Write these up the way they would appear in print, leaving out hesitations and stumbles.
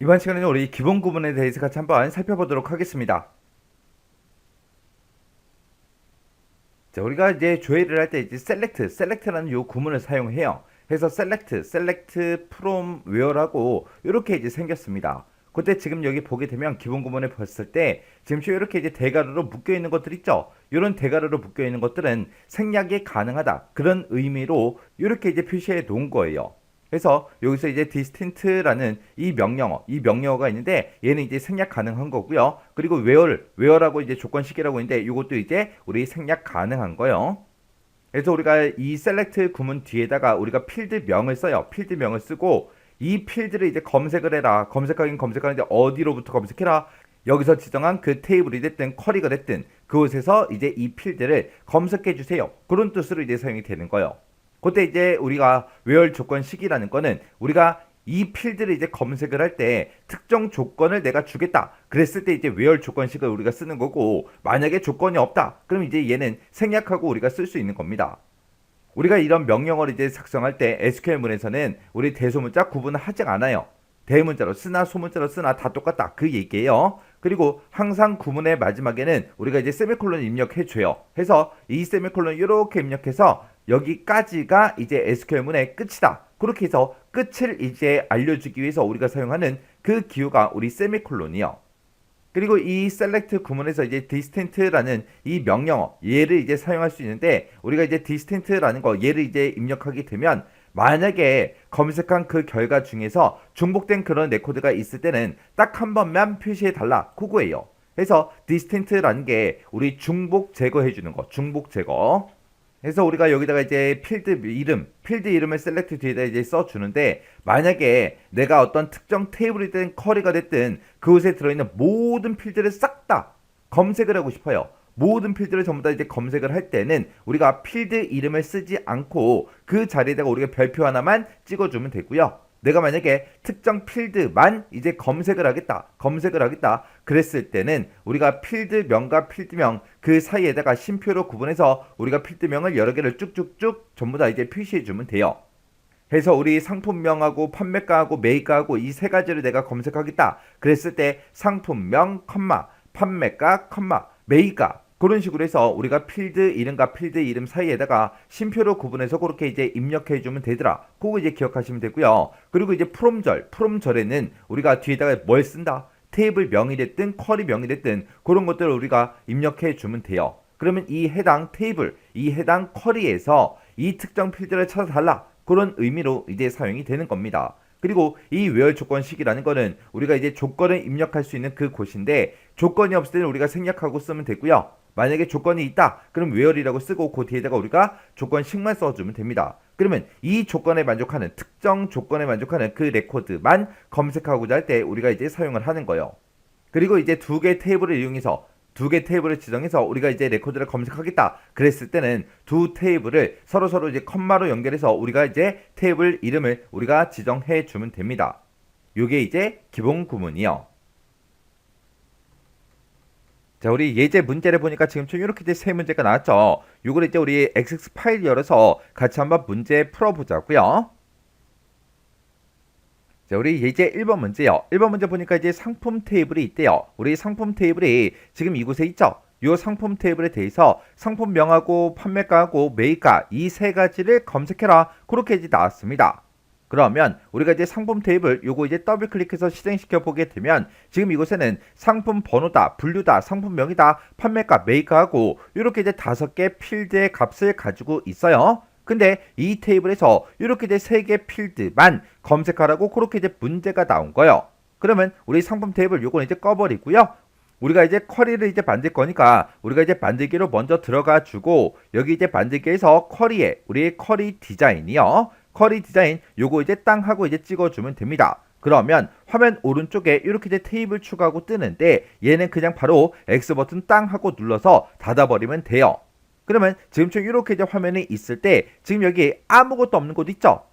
이번 시간에는 우리 기본 구문에 대해서 같이 한번 살펴보도록 하겠습니다. 자, 우리가 이제 조회를 할 때 이제 select라는 요 구문을 사용해요. 그래서 select from where라고 이렇게 이제 생겼습니다. 그때 지금 여기 보게 되면 기본 구문을 봤을 때 지금 이렇게 이제 대가로로 묶여 있는 것들 있죠. 이런 대가로로 묶여 있는 것들은 생략이 가능하다 그런 의미로 이렇게 이제 표시해 놓은 거예요. 그래서 여기서 이제 distinct라는 이 명령어가 있는데 얘는 이제 생략 가능한 거고요. 그리고 where라고 이제 조건식이라고 있는데 이것도 이제 우리 생략 가능한 거예요. 그래서 우리가 이 select 구문 뒤에다가 우리가 필드명을 써요. 필드명을 쓰고 이 필드를 이제 검색을 해라. 검색하긴 검색하는데 어디로부터 검색해라. 여기서 지정한 그 테이블이 됐든 쿼리가 됐든 그곳에서 이제 이 필드를 검색해 주세요. 그런 뜻으로 이제 사용이 되는 거예요. 그때 이제 우리가 where 조건식이라는 거는 우리가 이 필드를 이제 검색을 할 때 특정 조건을 내가 주겠다. 그랬을 때 이제 where 조건식을 우리가 쓰는 거고 만약에 조건이 없다. 그럼 이제 얘는 생략하고 우리가 쓸 수 있는 겁니다. 우리가 이런 명령어를 이제 작성할 때 SQL문에서는 우리 대소문자 구분을 하지 않아요. 대문자로 쓰나 소문자로 쓰나 다 똑같다. 그 얘기예요. 그리고 항상 구문의 마지막에는 우리가 이제 세미콜론을 입력해줘요. 해서 이 세미콜론을 이렇게 입력해서 여기까지가 이제 SQL문의 끝이다. 그렇게 해서 끝을 이제 알려주기 위해서 우리가 사용하는 그 기호가 우리 세미콜론이요. 그리고 이 select 구문에서 이제 distant라는 이 명령어 얘를 이제 사용할 수 있는데 우리가 이제 distant라는 거 얘를 이제 입력하게 되면 만약에 검색한 그 결과 중에서 중복된 그런 레코드가 있을 때는 딱 한 번만 표시해 달라 그거예요. 그래서 distant라는 게 우리 중복 제거해 주는 거, 중복 제거. 그래서 우리가 여기다가 이제 필드 이름을 셀렉트 뒤에다 이제 써주는데 만약에 내가 어떤 특정 테이블이 됐든 쿼리가 됐든 그곳에 들어있는 모든 필드를 싹 다 검색을 하고 싶어요. 모든 필드를 전부 다 이제 검색을 할 때는 우리가 필드 이름을 쓰지 않고 그 자리에다가 우리가 별표 하나만 찍어주면 되고요. 내가 만약에 특정 필드만 이제 검색을 하겠다 그랬을 때는 우리가 필드명과 필드명 그 사이에다가 쉼표로 구분해서 우리가 필드명을 여러 개를 쭉쭉쭉 전부 다 이제 표시해 주면 돼요. 해서 우리 상품명하고 판매가하고 매입가하고 이 세 가지를 내가 검색하겠다 그랬을 때 상품명, 판매가, 매입가 그런 식으로 해서 우리가 필드 이름과 필드 이름 사이에다가 쉼표로 구분해서 그렇게 이제 입력해 주면 되더라. 그거 이제 기억하시면 되고요. 그리고 이제 프롬절에는 우리가 뒤에다가 뭘 쓴다? 테이블 명이 됐든 쿼리 명이 됐든 그런 것들을 우리가 입력해 주면 돼요. 그러면 이 해당 테이블, 이 해당 쿼리에서 이 특정 필드를 찾아달라. 그런 의미로 이제 사용이 되는 겁니다. 그리고 이 where 조건식이라는 거는 우리가 이제 조건을 입력할 수 있는 그 곳인데 조건이 없을 때는 우리가 생략하고 쓰면 되고요. 만약에 조건이 있다 그럼 where이라고 쓰고 그 뒤에다가 우리가 조건식만 써주면 됩니다. 그러면 이 조건에 만족하는 특정 조건에 만족하는 그 레코드만 검색하고자 할 때 우리가 이제 사용을 하는 거예요. 그리고 이제 두 개 테이블을 지정해서 우리가 이제 레코드를 검색하겠다 그랬을 때는 두 테이블을 서로 이제 컴마로 연결해서 우리가 이제 테이블 이름을 우리가 지정해 주면 됩니다. 요게 이제 기본 구문이요. 자, 우리 예제 문제를 보니까 지금쯤 이렇게 이제 세 문제가 나왔죠. 요걸 이제 우리 XX 파일 열어서 같이 한번 문제 풀어보자고요. 자, 우리 이제 1번 문제요. 1번 문제 보니까 이제 상품 테이블이 있대요. 우리 상품 테이블이 지금 이곳에 있죠. 이 상품 테이블에 대해서 상품명하고 판매가하고 매입가 이 세 가지를 검색해라. 그렇게 이제 나왔습니다. 그러면 우리가 이제 상품 테이블 요거 이제 더블 클릭해서 실행시켜 보게 되면 지금 이곳에는 상품 번호다, 분류다, 상품명이다, 판매가, 매입가하고 이렇게 이제 5개 필드의 값을 가지고 있어요. 근데 이 테이블에서 이렇게 이제 3개 필드만 검색하라고 그렇게 이제 문제가 나온 거예요. 그러면 우리 상품 테이블 요거는 이제 꺼버리고요. 우리가 이제 쿼리를 이제 만들 거니까 우리가 이제 만들기로 먼저 들어가 주고 여기 이제 만들기에서 쿼리에 우리 쿼리 디자인이요. 쿼리 디자인 요거 이제 땅 하고 이제 찍어주면 됩니다. 그러면 화면 오른쪽에 이렇게 이제 테이블 추가하고 뜨는데 얘는 그냥 바로 X 버튼 땅 하고 눌러서 닫아버리면 돼요. 그러면 지금처럼 이렇게 이제 화면이 있을 때 지금 여기 아무것도 없는 곳 있죠?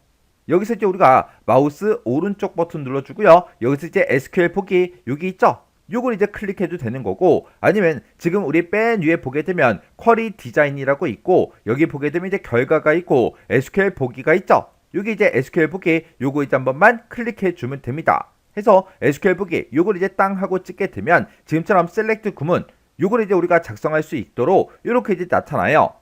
여기서 이제 우리가 마우스 오른쪽 버튼 눌러주고요. 여기서 이제 SQL 보기 여기 있죠? 요걸 이제 클릭해도 되는 거고 아니면 지금 우리 맨 위에 보게 되면 쿼리 디자인이라고 있고 여기 보게 되면 이제 결과가 있고 SQL 보기가 있죠? 여기 이제 SQL 보기 요거 이제 한 번만 클릭해 주면 됩니다. 해서 SQL 보기 요걸 이제 땅 하고 찍게 되면 지금처럼 셀렉트 구문 요걸 이제 우리가 작성할 수 있도록 이렇게 이제 나타나요.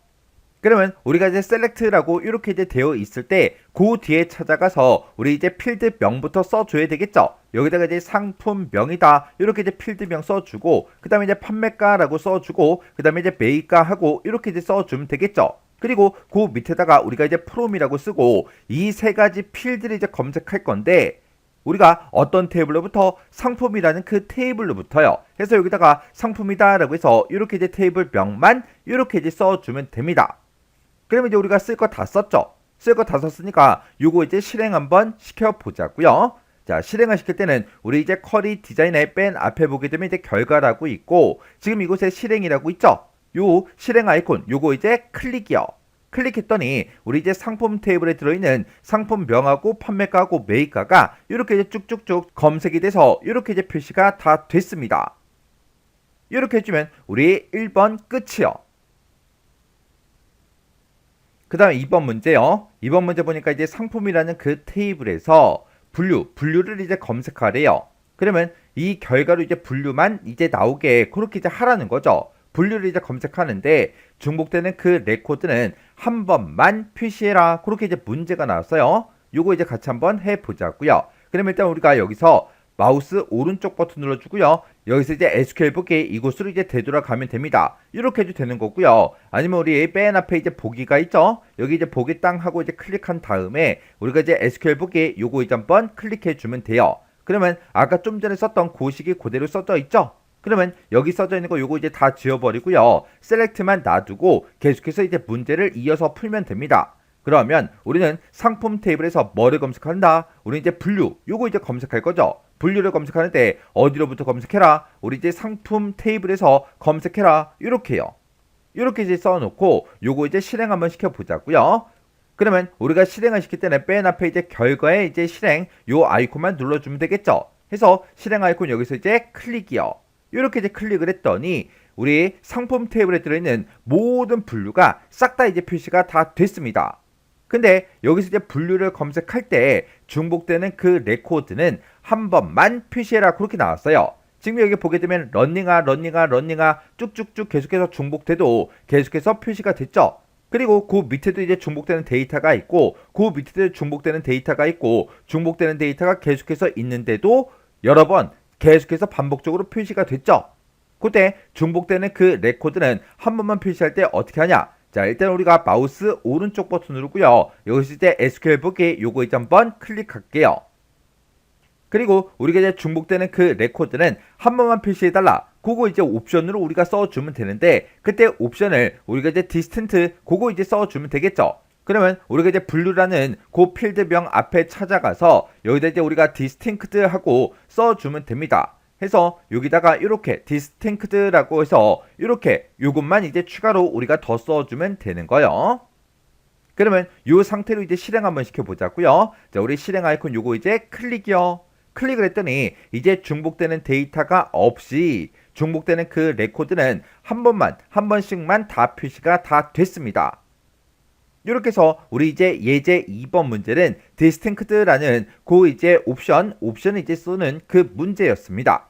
그러면 우리가 이제 셀렉트라고 이렇게 이제 되어 있을 때 그 뒤에 찾아가서 우리 이제 필드명부터 써줘야 되겠죠. 여기다가 이제 상품명이다 이렇게 이제 필드명 써주고 그 다음에 이제 판매가라고 써주고 그 다음에 이제 매입가 하고 이렇게 이제 써주면 되겠죠. 그리고 그 밑에다가 우리가 이제 프롬이라고 쓰고 이 세 가지 필드를 이제 검색할 건데 우리가 어떤 테이블로부터 상품이라는 그 테이블로부터요. 해서 여기다가 상품이다라고 해서 이렇게 이제 테이블명만 이렇게 이제 써주면 됩니다. 그러면 이제 우리가 쓸 거 다 썼죠. 쓸 거 다 썼으니까 요거 이제 실행 한번 시켜보자고요. 자, 실행을 시킬 때는 우리 이제 쿼리 디자인에 맨 앞에 보게 되면 이제 결과라고 있고 지금 이곳에 실행이라고 있죠. 요 실행 아이콘 요거 이제 클릭이요. 클릭했더니 우리 이제 상품 테이블에 들어있는 상품명하고 판매가하고 매입가가 이렇게 이제 쭉쭉쭉 검색이 돼서 이렇게 이제 표시가 다 됐습니다. 이렇게 해주면 우리 1번 끝이요. 그 다음에 2번 문제요. 2번 문제 보니까 이제 상품이라는 그 테이블에서 분류를 이제 검색하래요. 그러면 이 결과로 이제 분류만 이제 나오게 그렇게 이제 하라는 거죠. 분류를 이제 검색하는데 중복되는 그 레코드는 한 번만 표시해라. 그렇게 이제 문제가 나왔어요. 요거 이제 같이 한번 해보자고요. 그러면 일단 우리가 여기서 마우스 오른쪽 버튼 눌러주고요. 여기서 이제 SQL 보기 이곳으로 이제 되돌아가면 됩니다. 이렇게 해도 되는 거고요. 아니면 우리 맨 앞에 이제 보기가 있죠. 여기 이제 보기 땅 하고 이제 클릭한 다음에 우리가 이제 SQL 보기 요거 이제 한번 클릭해 주면 돼요. 그러면 아까 좀 전에 썼던 고식이 그대로 써져 있죠. 그러면 여기 써져 있는 거 요거 이제 다 지워버리고요. 셀렉트만 놔두고 계속해서 이제 문제를 이어서 풀면 됩니다. 그러면 우리는 상품 테이블에서 뭐를 검색한다? 우리 이제 분류 요거 이제 검색할 거죠. 분류를 검색하는데 어디로부터 검색해라? 우리 이제 상품 테이블에서 검색해라. 이렇게요. 이렇게 이제 써놓고 요거 이제 실행 한번 시켜보자고요. 그러면 우리가 실행을 시킬 때는 맨 앞에 이제 결과에 이제 실행 요 아이콘만 눌러주면 되겠죠. 해서 실행 아이콘 여기서 이제 클릭이요. 이렇게 이제 클릭을 했더니 우리 상품 테이블에 들어있는 모든 분류가 싹 다 이제 표시가 다 됐습니다. 근데 여기서 이제 분류를 검색할 때 중복되는 그 레코드는 한 번만 표시해라 그렇게 나왔어요. 지금 여기 보게 되면 런닝아 쭉쭉쭉 계속해서 중복돼도 계속해서 표시가 됐죠. 그리고 그 밑에도 이제 중복되는 데이터가 있고 그 밑에도 중복되는 데이터가 있고 중복되는 데이터가 계속해서 있는데도 여러 번 계속해서 반복적으로 표시가 됐죠. 그때 중복되는 그 레코드는 한 번만 표시할 때 어떻게 하냐? 자, 일단 우리가 마우스 오른쪽 버튼 누르고요. 여기서 이제 SQL 보기 요거 이제 한번 클릭할게요. 그리고 우리가 이제 중복되는 그 레코드는 한 번만 표시해달라. 그거 이제 옵션으로 우리가 써주면 되는데 그때 옵션을 우리가 이제 디스턴트 그거 이제 써주면 되겠죠. 그러면 우리가 이제 분류라는 그 필드명 앞에 찾아가서 여기다 이제 우리가 디스팅크드 하고 써주면 됩니다. 해서 여기다가 이렇게 디스팅크드라고 해서 이렇게 요것만 이제 추가로 우리가 더 써주면 되는 거예요. 그러면 이 상태로 이제 실행 한번 시켜보자고요. 자, 우리 실행 아이콘 요거 이제 클릭이요. 클릭을 했더니 이제 중복되는 데이터가 없이 중복되는 그 레코드는 한 번씩만 다 표시가 다 됐습니다. 이렇게 해서 우리 이제 예제 2번 문제는 디스팅크드라는 그 이제 옵션을 이제 쓰는 그 문제였습니다.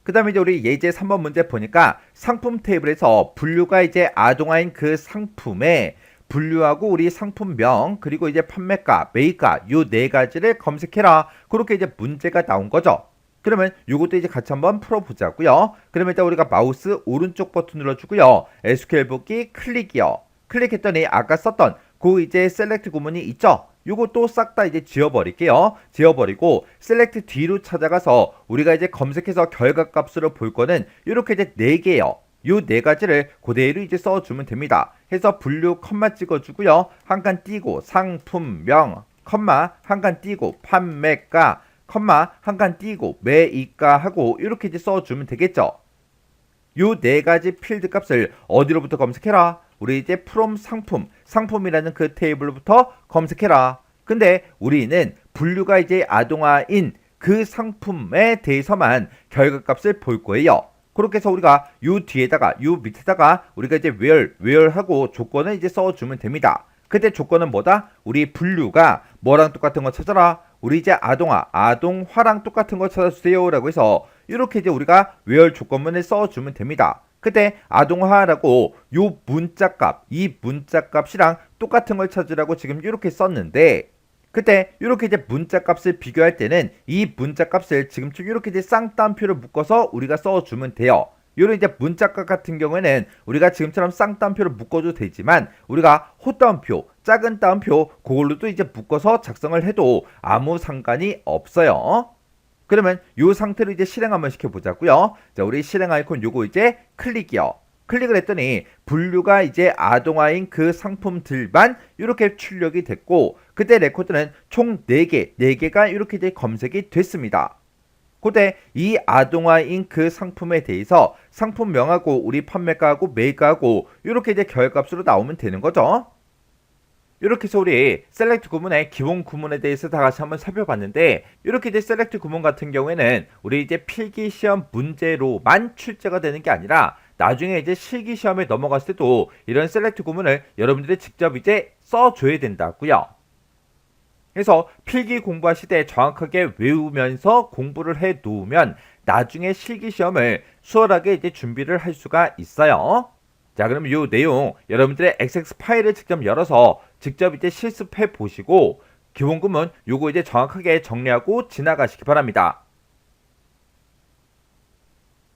그 다음에 이제 우리 예제 3번 문제 보니까 상품 테이블에서 분류가 이제 아동화인 그 상품에 분류하고 우리 상품명 그리고 이제 판매가, 매입가 요 네 가지를 검색해라. 그렇게 이제 문제가 나온 거죠. 그러면 요것도 이제 같이 한번 풀어보자고요. 그러면 일단 우리가 마우스 오른쪽 버튼 눌러주고요. SQL 보기 클릭이요. 클릭했더니 아까 썼던 그 이제 셀렉트 구문이 있죠. 요것도 싹 다 이제 지워버릴게요. 지워버리고 셀렉트 뒤로 찾아가서 우리가 이제 검색해서 결과 값으로 볼 거는 이렇게 이제 4개요. 요 4가지를 그대로 이제 써주면 됩니다. 해서 분류 컴마 찍어주고요. 한 칸 띄고 상품명 컴마 한 칸 띄고 판매가 컴마 한 칸 띄고 매입가 하고 이렇게 이제 써주면 되겠죠. 요 4가지 필드 값을 어디로부터 검색해라? 우리 이제 from 상품이라는 그 테이블로부터 검색해라. 근데 우리는 분류가 이제 아동화인 그 상품에 대해서만 결과값을 볼 거예요. 그렇게 해서 우리가 요 뒤에다가 요 밑에다가 우리가 이제 where 하고 조건을 이제 써주면 됩니다. 그때 조건은 뭐다? 우리 분류가 뭐랑 똑같은 거 찾아라. 우리 이제 아동화랑 똑같은 거 찾아주세요 라고 해서 이렇게 이제 우리가 where 조건문을 써주면 됩니다. 그때 아동화라고 요 문자값, 이 문자값이랑 똑같은 걸 찾으라고 지금 이렇게 썼는데, 그때 이렇게 이제 문자값을 비교할 때는 이 문자값을 지금쯤 이렇게 이제 쌍따옴표를 묶어서 우리가 써주면 돼요. 요런 이제 문자값 같은 경우에는 우리가 지금처럼 쌍따옴표를 묶어도 되지만 우리가 호따옴표, 작은 따옴표 그걸로도 이제 묶어서 작성을 해도 아무 상관이 없어요. 그러면 요 상태로 이제 실행 한번 시켜보자고요. 자, 우리 실행 아이콘 요거 이제 클릭이요. 클릭을 했더니 분류가 이제 아동화인 그 상품들만 이렇게 출력이 됐고, 그때 레코드는 총 4개가 이렇게 이제 검색이 됐습니다. 그때 이 아동화인 그 상품에 대해서 상품명하고 우리 판매가하고 매가하고 이렇게 이제 결값으로 나오면 되는 거죠. 이렇게 해서 우리 셀렉트 구문의 기본 구문에 대해서 다 같이 한번 살펴봤는데, 이렇게 이제 셀렉트 구문 같은 경우에는 우리 이제 필기 시험 문제로만 출제가 되는 게 아니라 나중에 이제 실기 시험에 넘어갔을 때도 이런 셀렉트 구문을 여러분들이 직접 이제 써줘야 된다고요. 그래서 필기 공부하실 때 정확하게 외우면서 공부를 해 놓으면 나중에 실기 시험을 수월하게 이제 준비를 할 수가 있어요. 자, 그럼 이 내용 여러분들의 XX 파일을 직접 열어서 직접 이제 실습해 보시고 기본 구문 요거 이제 정확하게 정리하고 지나가시기 바랍니다.